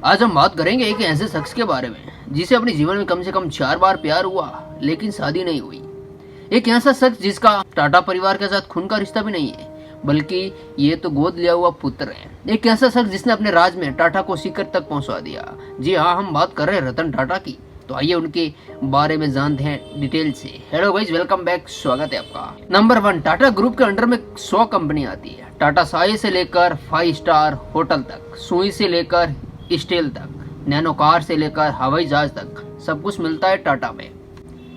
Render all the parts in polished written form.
आज हम बात करेंगे एक ऐसे शख्स के बारे में जिसे अपने जीवन में कम से कम 4 बार प्यार हुआ लेकिन शादी नहीं हुई। एक ऐसा शख्स जिसका टाटा परिवार के साथ खून का रिश्ता भी नहीं है बल्कि ये तो गोद लिया हुआ पुत्र है। एक ऐसा शख्स जिसने अपने राज में टाटा को शिखर तक पहुंचा दिया। जी हाँ, हम बात कर रहे हैं रतन टाटा की। तो आइए उनके बारे में जानते हैं डिटेल से। हेलो गाइस, वेलकम बैक, स्वागत है आपका। नंबर 1, टाटा ग्रुप के अंडर में 100 कंपनी आती है। टाटा साई से लेकर 5 स्टार होटल तक, सुई से लेकर स्टील तक, नैनो कार से लेकर हवाई जहाज तक सब कुछ मिलता है टाटा में।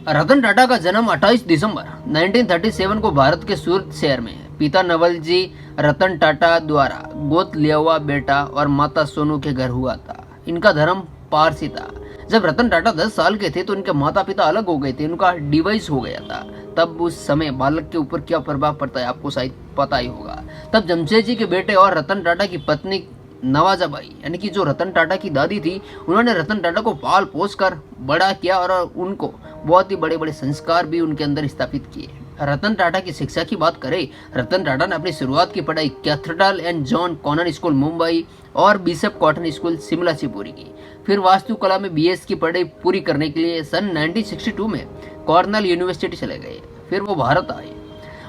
रतन टाटा का जन्म 28 दिसंबर 1937 को भारत के सूरत शहर में पिता नवलजी रतन टाटा द्वारा गोद लिया हुआ बेटा और माता सोनू के घर हुआ था। इनका धर्म पारसी था। जब रतन टाटा 10 साल के थे तो उनके माता पिता अलग हो गए थे, उनका डिवोर्स हो गया था। तब उस समय बालक के ऊपर क्या प्रभाव पड़ता है आपको शायद पता ही होगा। तब जमशेदजी के बेटे और रतन टाटा की पत्नी नवाजाबाई यानी कि जो रतन टाटा की दादी थी, उन्होंने रतन टाटा को पाल पोस कर बड़ा किया और उनको बहुत ही बड़े बड़े संस्कार भी उनके अंदर स्थापित किए। रतन टाटा की शिक्षा की बात करें, रतन टाटा ने अपनी शुरुआत की पढ़ाई Cathedral and John Connon School Mumbai और बिशप कॉटन स्कूल शिमला से पूरी की। फिर वास्तुकला में बीएस की पढ़ाई पूरी करने के लिए सन 1962 में कॉर्नेल यूनिवर्सिटी चले गए। फिर वो भारत आए।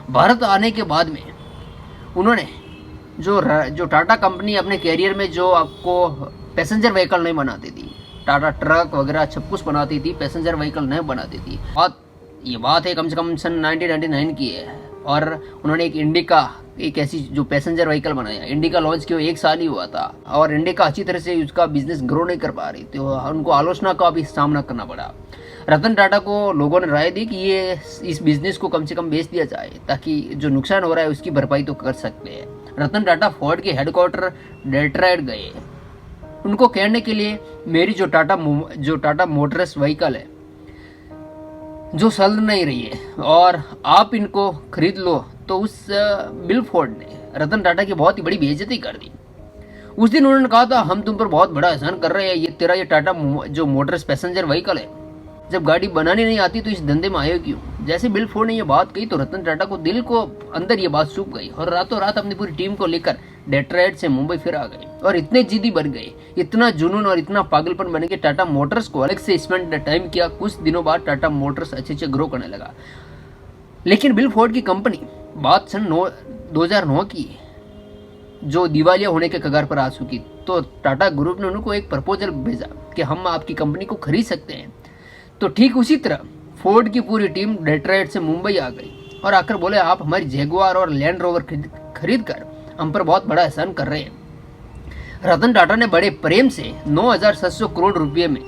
भारत आने के बाद में उन्होंने जो टाटा कंपनी अपने कैरियर में जो आपको पैसेंजर व्हीकल नहीं बनाती थी, टाटा ट्रक वगैरह सब कुछ बनाती थी, पैसेंजर व्हीकल नहीं बनाती थी। ये बात है कम से कम सन 1999 की है। और उन्होंने एक इंडिका, एक ऐसी जो पैसेंजर व्हीकल बनाया। इंडिका लॉन्च किया 1 साल ही हुआ था और इंडिका अच्छी तरह से उसका बिजनेस ग्रो नहीं कर पा रही थी, तो उनको आलोचना का भी सामना करना पड़ा। रतन टाटा को लोगों ने राय दी कि ये इस बिजनेस को कम से कम बेच दिया जाए ताकि जो नुकसान हो रहा है उसकी भरपाई तो कर सकते हैं। रतन टाटा फोर्ड के हेडक्वार्टर डेट्रॉयट गए। उनको कहने के लिए मेरी जो टाटा मोटर्स व्हीकल है जो चल नहीं रही है और आप इनको खरीद लो, तो उस बिल फोर्ड ने रतन टाटा की बहुत ही बड़ी बेइज्जती कर दी। उस दिन उन्होंने कहा था, हम तुम पर बहुत बड़ा एहसान कर रहे हैं, ये टाटा जो मोटर्स पैसेंजर व्हीकल है, जब गाड़ी बनानी नहीं आती तो इस धंधे में आए क्यों। जैसे बिल फोर्ड ने ये बात कही तो रतन टाटा को दिल को अंदर ये बात सूख गई और रातों रात अपनी पूरी टीम को लेकर डेट्रॉयट से मुंबई फिर आ गए और इतने जिद्दी बन गए, इतना जुनून और इतना पागलपन बन गया, टाटा मोटर्स को अलग से स्पेंड टाइम किया। कुछ दिनों बाद टाटा मोटर्स अच्छे से ग्रो करने लगा। लेकिन बिल फोर्ड की कंपनी, बात सन 2009 की, जो दिवालिया होने के कगार पर आ चुकी, तो टाटा ग्रुप ने उनको एक प्रपोजल भेजा कि हम आपकी कंपनी को खरीद सकते हैं। तो ठीक उसी तरह फोर्ड की पूरी टीम डेट्रॉयट से मुंबई आ गई और आकर बोले, आप हमारी जैगुआर और लैंड रोवर खरीद कर हम पर बहुत बड़ा एहसान कर रहे हैं। रतन टाटा ने बड़े प्रेम से 9,700 करोड़ रुपए में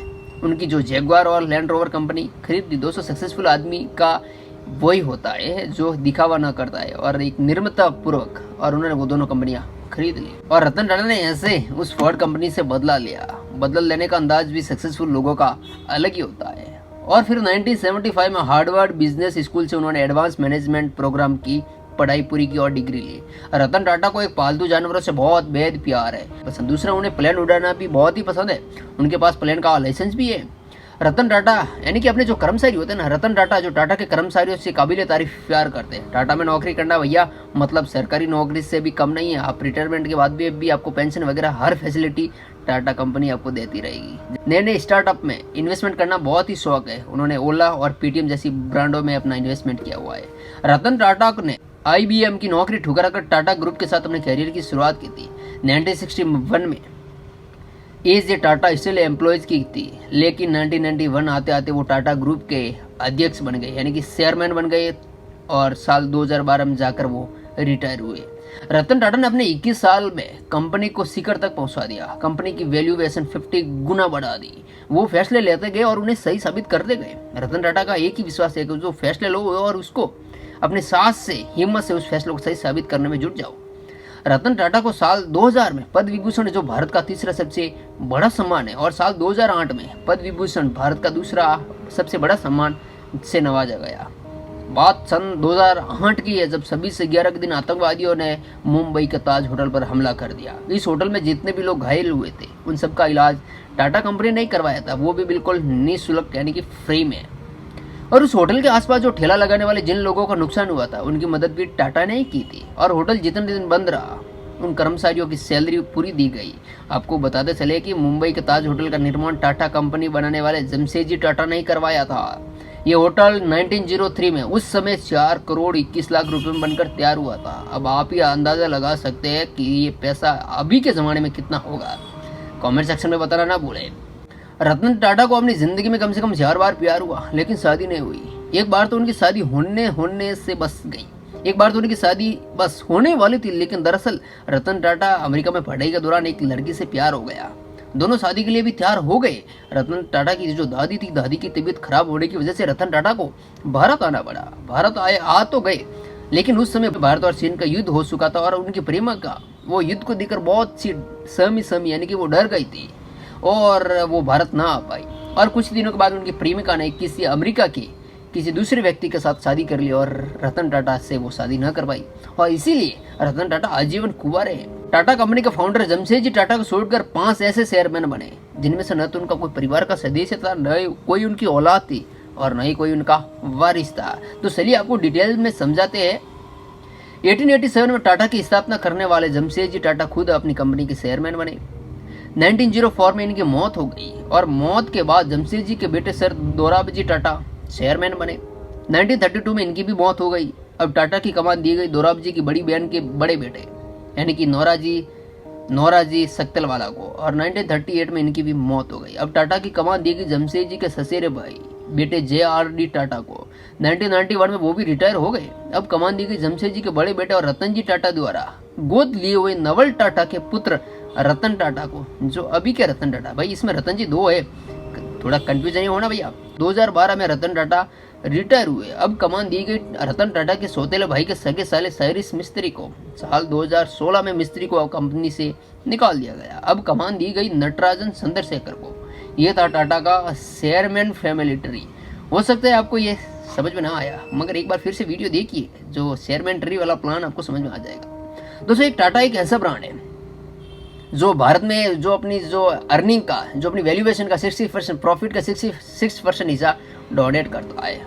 उनकी जो जैगुआर और लैंड रोवर कंपनी खरीद दी। दोस्तों, सक्सेसफुल आदमी का वही होता है जो दिखावा ना करता है और एक निर्मता पूर्वक, और उन्होंने वो दोनों कंपनियां खरीद ली। और रतन टाटा ने ऐसे उस फोर्ड कंपनी से बदला लिया। बदल लेने का अंदाज भी सक्सेसफुल लोगों का अलग ही होता है। और फिर 1975 में हार्वर्ड बिजनेस स्कूल से उन्होंने एडवांस मैनेजमेंट प्रोग्राम की पढ़ाई पूरी की और डिग्री ली। रतन टाटा को एक पालतू जानवरों से बहुत बेहद प्यार है पसंद। दूसरा, उन्हें प्लेन उड़ाना भी बहुत ही पसंद है। उनके पास प्लेन का लाइसेंस भी है। रतन टाटा यानी कि अपने जो कर्मचारी होते हैं ना, रतन टाटा जो टाटा के कर्मचारियों से काबिल तारीफ प्यार करते हैं। टाटा में नौकरी करना भैया मतलब सरकारी नौकरी से भी कम नहीं है। आप रिटायरमेंट के बाद भी आपको पेंशन वगैरह हर फैसिलिटी टाटा कंपनी आपको देती रहेगी। नए नए स्टार्टअप में इन्वेस्टमेंट करना बहुत ही शौक है। उन्होंने ओला और पेटीएम जैसी ब्रांडों में अपना इन्वेस्टमेंट किया हुआ है। रतन टाटा ने IBM की नौकरी ठुकरा कर टाटा ग्रुप के साथ अपने कैरियर की शुरुआत की थी। 1961 में as a Tata Steel employees की थी, लेकिन 1991 आते आते वो टाटा ग्रुप के अध्यक्ष बन गए यानी कि चेयरमैन बन गए और साल 2012 में जाकर वो रिटायर हुए। रतन टाटा ने अपने 21 साल में कंपनी को शिखर तक पहुंचा दिया। कंपनी की वैल्यूएशन 50 गुना बढ़ा दी। वो फैसले लेते गए और उन्हें सही साबित करते गए। रतन टाटा का एक ही विश्वास है कि जो फैसले लो और उसको अपने साहस से, हिम्मत से उस फैसले को सही साबित करने में जुट जाओ। रतन टाटा को साल 2000 में पद्म विभूषण, जो भारत का तीसरा सबसे बड़ा सम्मान है, और साल 2008 में पद्म विभूषण, भारत का दूसरा सबसे बड़ा सम्मान, से नवाजा गया। बात सन 2008 की है, जब 26 से 11 के दिन आतंकवादियों ने मुंबई के ताज होटल पर हमला कर दिया। इस होटल में जितने भी लोग घायल हुए थे उन सबका इलाज टाटा कंपनी नहीं करवाया था, वो भी बिल्कुल निःशुल्क यानी कि फ्री में। और उस होटल के आसपास जो ठेला लगाने वाले जिन लोगों का नुकसान हुआ था उनकी मदद भी टाटा ने ही की थी। और होटल जितने दिन बंद रहा उन कर्मचारियों की सैलरी पूरी दी गई। आपको बताते चले कि मुंबई के ताज होटल का निर्माण टाटा कंपनी बनाने वाले जमशेदजी टाटा ने ही करवाया था। ये होटल 1903 में उस समय 4 करोड़ 21 लाख रुपए में बनकर तैयार हुआ था। अब आप ही अंदाजा लगा सकते हैं कि ये पैसा अभी के ज़माने में कितना होगा। कमेंट सेक्शन में बताना ना भूलें। रतन टाटा को अपनी ज़िंदगी में कम से कम 4 बार प्यार हुआ, लेकिन शादी नहीं हुई। एक बार तो उनकी शादी होने से बस गई। एक बार तो उनकी शादी बस होने वाली थी, लेकिन दरअसल रतन टाटा अमेरिका में पढ़ाई के दौरान एक लड़की से प्यार हो गया। दोनों शादी के लिए भी तैयार हो गए। रतन टाटा की जो दादी थी, दादी की तबीयत खराब होने की वजह से रतन टाटा को भारत आना पड़ा। भारत आ तो गए, लेकिन उस समय भारत और चीन का युद्ध हो चुका था और उनकी प्रेमा का वो युद्ध को देखकर बहुत सी सहमी यानी कि वो डर गई थी और वो भारत ना आ पाई। और कुछ दिनों के बाद उनकी प्रेमिका ने किसी अमेरिका के किसी दूसरे व्यक्ति के साथ शादी कर ली और रतन टाटा से वो शादी न कर पाई और इसीलिए रतन टाटा आजीवन कुंवारे हैं। टाटा कंपनी के फाउंडर जमशेदजी टाटा को छोड़कर 5 ऐसे शेयरमैन बने जिनमें से न तो उनका कोई परिवार का सदस्य था, न कोई उनकी औलाद थी और न ही कोई उनका वारिस था। तो चलिए आपको डिटेल में समझाते हैं। 1887 में टाटा की स्थापना करने वाले जमशेदजी टाटा खुद अपनी कंपनी के शेयरमैन बने। 1904 में इनकी मौत हो गई और मौत के बाद जमशेदजी के बेटे सर दोराबजी टाटा शेयरमैन बने। 1932 में इनकी भी मौत हो गई। अब टाटा की कमान दी गई दोराबजी की बड़ी बहन के बड़े बेटे यानी कि नौराजी सक्तलवाला को और 1938 में इनकी भी मौत हो गई। अब टाटा की कमान दी गई जमशेदजी के ससेरे भाई बेटे JRD टाटा को। 1991 में वो भी रिटायर हो गए। अब कमान दी गई जमशेदजी के बड़े बेटे और रतनजी टाटा द्वारा गोद लिए हुए नवल टाटा के पुत्र रतन टाटा को, जो अभी के रतन टाटा। भाई इसमें रतन जी 2 है, थोड़ा कंफ्यूजन नहीं होना भैया। 2012 में रतन टाटा रिटायर हुए। अब कमान दी गई रतन टाटा के सौतेले भाई के सगे साले साइरिस मिस्त्री को। साल 2016 में मिस्त्री को कंपनी से निकाल दिया गया। अब कमान दी गई नटराजन चंद्रशेखर को। यह था टाटा का शेयरमैन फैमिली ट्री। हो सकता है आपको ये समझ में ना आया, मगर एक बार फिर से वीडियो देखिए, जो शेयरमैन ट्री वाला प्लान आपको समझ में आ जाएगा। दोस्तों, एक टाटा एक ऐसा ब्रांड है जो भारत में जो अपनी जो अर्निंग का, जो अपनी वैल्यूएशन का 60% प्रॉफिट का 66% हिस्सा डोनेट करता है।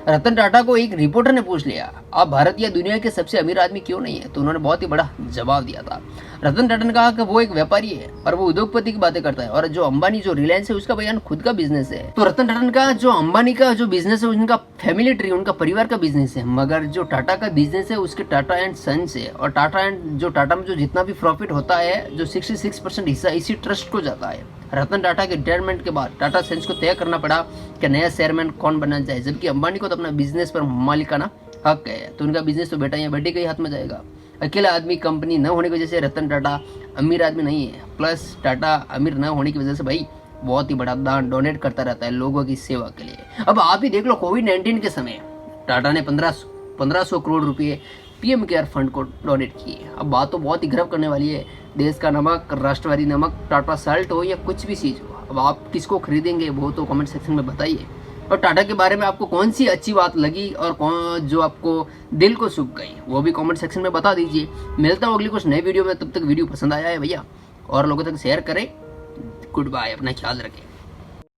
रतन टाटा को एक रिपोर्टर ने पूछ लिया, आप भारत या दुनिया के सबसे अमीर आदमी क्यों नहीं है? तो उन्होंने बहुत ही बड़ा जवाब दिया था। रतन टाटा ने कहा कि वो एक व्यापारी है और वो उद्योगपति की बातें करता है और जो अंबानी जो रिलायंस है उसका बयान खुद का बिजनेस है। तो रतन टाटा ने कहा जो अंबानी का जो बिजनेस है उनका फैमिली ट्री, उनका परिवार का बिजनेस है, मगर जो टाटा का बिजनेस है उसके टाटा एंड सन्स है और टाटा में जो जितना भी प्रॉफिट होता है जो 66% हिस्सा इसी ट्रस्ट को जाता है। रतन टाटा के रिटायरमेंट के बाद टाटा सन्स को तय करना पड़ा कि नया चेयरमैन कौन बनना चाहिए, जबकि अंबानी को तो अपना बिजनेस पर मालिकाना हक है। तो उनका बिजनेस तो बेटा या बेटे के हाथ में जाएगा। अकेला आदमी कंपनी न होने की वजह से रतन टाटा अमीर आदमी नहीं है, प्लस टाटा अमीर न होने की वजह से भाई बहुत ही बड़ा दान डोनेट करता रहता है लोगों की सेवा के लिए। अब आप ही देख लो, कोविड-19 के समय टाटा ने 1500 करोड़ रुपये PM केयर फंड को डोनेट किए। अब बात तो बहुत ही गर्व करने वाली है। देश का नमक, राष्ट्रवादी नमक, टाटा साल्ट हो या कुछ भी चीज़ हो, अब आप किसको खरीदेंगे वो तो कमेंट सेक्शन में बताइए। और टाटा के बारे में आपको कौन सी अच्छी बात लगी और कौन जो आपको दिल को सूख गई वो भी कमेंट सेक्शन में बता दीजिए। मिलता हूँ अगली कुछ नए वीडियो में, तब तक वीडियो पसंद आया है भैया और लोगों तक शेयर करें। गुड बाय, अपना ख्याल रखें।